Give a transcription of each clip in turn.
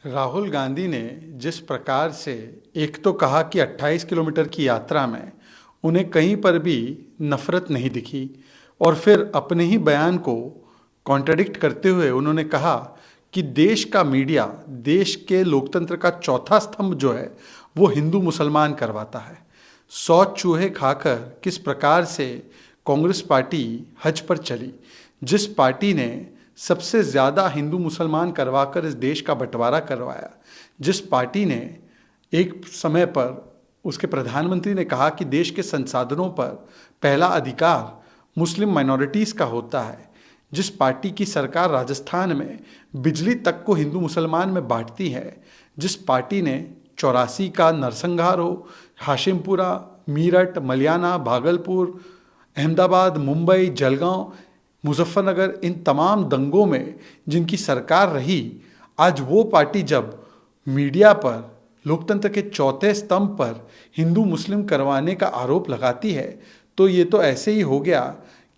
राहुल गांधी ने जिस प्रकार से एक तो कहा कि 28 किलोमीटर की यात्रा में उन्हें कहीं पर भी नफरत नहीं दिखी, और फिर अपने ही बयान को कॉन्ट्रडिक्ट करते हुए उन्होंने कहा कि देश का मीडिया, देश के लोकतंत्र का चौथा स्तंभ जो है वो हिंदू मुसलमान करवाता है। 100 चूहे खाकर किस प्रकार से कांग्रेस पार्टी हज पर चली, जिस पार्टी ने सबसे ज़्यादा हिंदू मुसलमान करवाकर इस देश का बंटवारा करवाया, जिस पार्टी ने एक समय पर उसके प्रधानमंत्री ने कहा कि देश के संसाधनों पर पहला अधिकार मुस्लिम माइनॉरिटीज़ का होता है, जिस पार्टी की सरकार राजस्थान में बिजली तक को हिंदू मुसलमान में बांटती है, जिस पार्टी ने 84 का नरसंहार हो, हाशिमपुरा, मीरठ, मलियाना, भागलपुर, अहमदाबाद, मुंबई, जलगांव, मुजफ्फरनगर, इन तमाम दंगों में जिनकी सरकार रही, आज वो पार्टी जब मीडिया पर लोकतंत्र के चौथे स्तंभ पर हिंदू मुस्लिम करवाने का आरोप लगाती है, तो ये तो ऐसे ही हो गया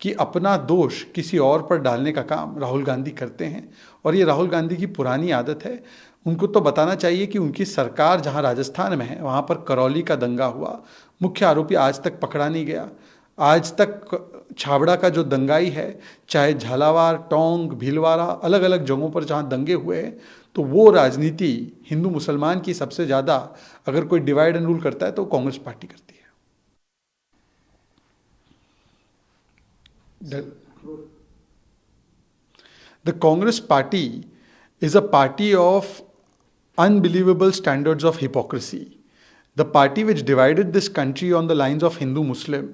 कि अपना दोष किसी और पर डालने का काम राहुल गांधी करते हैं। और ये राहुल गांधी की पुरानी आदत है। उनको तो बताना चाहिए कि उनकी सरकार जहां राजस्थान में है वहां पर करौली का दंगा हुआ, मुख्य आरोपी आज तक पकड़ा नहीं गया। आज तक छाबड़ा का जो दंगाई है, चाहे झालावाड़, टोंक, भीलवाड़ा, अलग अलग जगहों पर जहाँ दंगे हुए हैं, तो वो राजनीति हिंदू मुसलमान की सबसे ज़्यादा अगर कोई डिवाइड एंड रूल करता है तो कांग्रेस पार्टी करती है। The Congress party is a party of unbelievable standards of hypocrisy. The party which divided this country on the lines of Hindu-Muslim,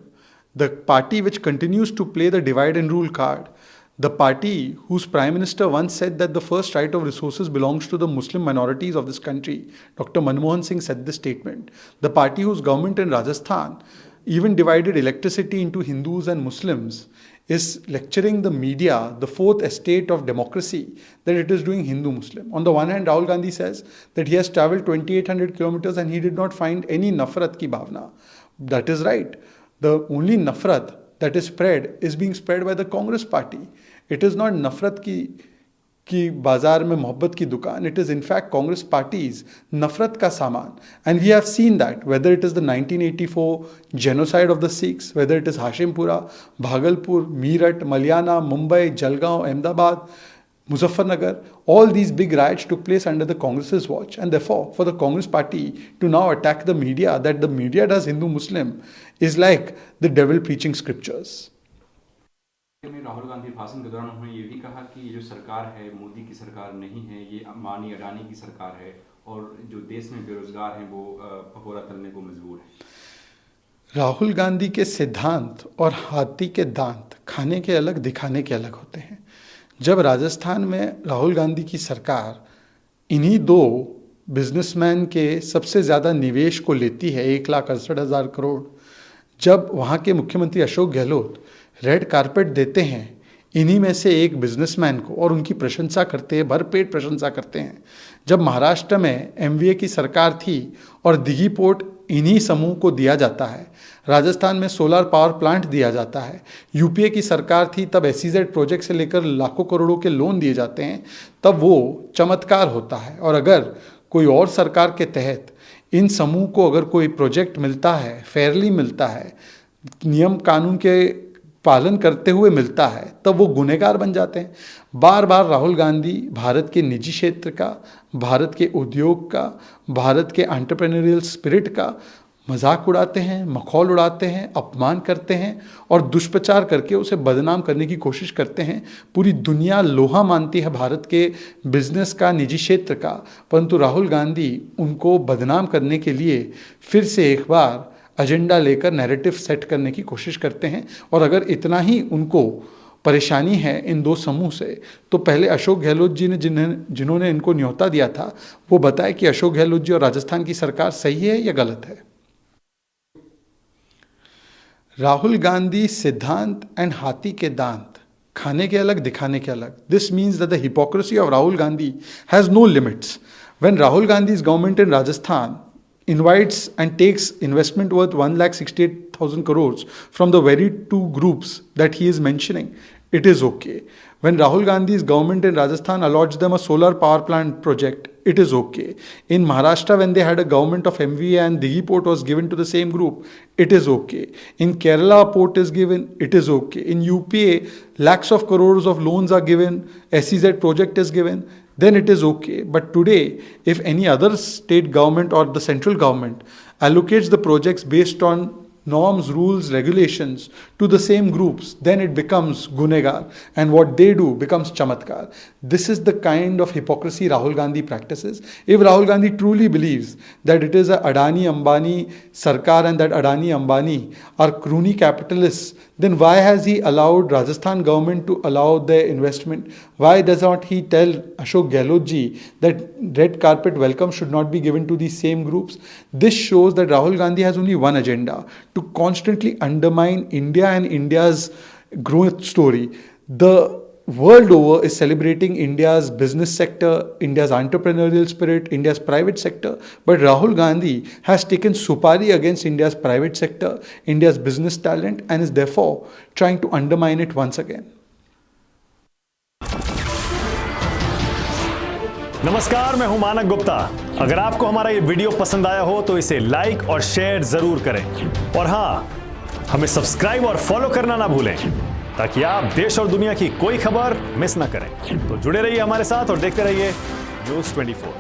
the party which continues to play the divide and rule card, the party whose Prime Minister once said that the first right of resources belongs to the Muslim minorities of this country. Dr. Manmohan Singh said this statement. The party whose government in Rajasthan even divided electricity into Hindus and Muslims is lecturing the media, the fourth estate of democracy, that it is doing Hindu-Muslim. On the one hand, Rahul Gandhi says that he has travelled 2,800 kilometers and he did not find any nafrat ki bhavna. That is right. The only nafrat that is spread is being spread by the Congress party. It is not nafrat की बाजार में मोहब्बत की दुकान. It is in fact Congress party's नफरत का सामान. And we have seen that whether it is the 1984 genocide of the Sikhs, whether it is Hashimpura, Bhagalpur, Meerut, Maliana, Mumbai, Jalgaon, Ahmedabad, Muzaffarnagar, all these big riots took place under the Congress's watch. And therefore, for the Congress party to now attack the media, that the media does Hindu-Muslim, is like the devil preaching scriptures. में राहुल गांधी भाषण के दौरान उन्होंने ये भी कहा कि ये जो सरकार है मोदी की सरकार नहीं है, ये अंबानी अडानी की सरकार है और जो देश में बेरोजगार हैं वो पकौड़ा तलने को मजबूर है। राहुल गांधी के सिद्धांत और हाथी के दांत खाने के अलग दिखाने के अलग होते हैं। जब राजस्थान में राहुल गांधी की सरकार इन्हीं दो बिजनेसमैन के सबसे ज़्यादा निवेश को लेती है, 1,68,000 करोड़, जब वहाँ के मुख्यमंत्री अशोक गहलोत रेड कारपेट देते हैं इन्हीं में से एक बिजनेसमैन को और उनकी प्रशंसा करते हैं, भरपेट प्रशंसा करते हैं। जब महाराष्ट्र में एमवीए की सरकार थी और दिघी पोर्ट इन्हीं समूह को दिया जाता है, राजस्थान में सोलर पावर प्लांट दिया जाता है, यूपीए की सरकार थी तब एसईजेड प्रोजेक्ट से लेकर लाखों करोड़ों के लोन दिए जाते हैं, तब वो चमत्कार होता है। और अगर कोई और सरकार के तहत इन समूह को अगर कोई प्रोजेक्ट मिलता है, फेयरली मिलता है, नियम कानून के पालन करते हुए मिलता है, तब वो गुनहगार बन जाते हैं। बार बार राहुल गांधी भारत के निजी क्षेत्र का, भारत के उद्योग का, भारत के एंटरप्रेन्योरियल स्पिरिट का मजाक उड़ाते हैं, मखौल उड़ाते हैं, अपमान करते हैं और दुष्प्रचार करके उसे बदनाम करने की कोशिश करते हैं। पूरी दुनिया लोहा मानती है भारत के बिजनेस का, निजी क्षेत्र का, परंतु राहुल गांधी उनको बदनाम करने के लिए फिर से एक बार एजेंडा लेकर नैरेटिव सेट करने की कोशिश करते हैं। और अगर इतना ही उनको परेशानी है इन दो समूह से, तो पहले अशोक गहलोत जी ने जिन्होंने इनको न्योता दिया था वो बताए कि अशोक गहलोत जी और राजस्थान की सरकार सही है या गलत है। राहुल गांधी सिद्धांत एंड हाथी के दांत खाने के अलग दिखाने के अलग. This means that the hypocrisy of Rahul Gandhi has no limits. When Rahul Gandhi's government in Rajasthan invites and takes investment worth 1,68,000 crores from the very two groups that he is mentioning, it is okay. When Rahul Gandhi's government in Rajasthan allots them a solar power plant project, it is okay. In Maharashtra, when they had a government of MVA and Dighi port was given to the same group, it is okay. In Kerala, a port is given, it is okay. In UPA, lakhs of crores of loans are given, SEZ project is given, then it is okay. But today, if any other state government or the central government allocates the projects based on norms, rules, regulations to the same groups, then it becomes gunegar, and what they do becomes chamatkar. This is the kind of hypocrisy Rahul Gandhi practices. If Rahul Gandhi truly believes that it is a Adani Ambani Sarkar and that Adani Ambani are crony capitalists, then why has he allowed Rajasthan government to allow their investment? Why does not he tell Ashok Gehlot ji that red carpet welcome should not be given to these same groups? This shows that Rahul Gandhi has only one agenda: to constantly undermine India and India's growth story. The world over is celebrating India's business sector, India's entrepreneurial spirit, India's private sector. But Rahul Gandhi has taken supari against India's private sector, India's business talent, and is therefore trying to undermine it once again. नमस्कार, मैं हूं मानक गुप्ता। अगर आपको हमारा ये video पसंद आया हो तो इसे लाइक और शेयर जरूर करें, और हां, हमें सब्सक्राइब और फॉलो करना ना भूलें ताकि आप देश और दुनिया की कोई खबर मिस ना करें। तो जुड़े रहिए हमारे साथ और देखते रहिए न्यूज़ 24।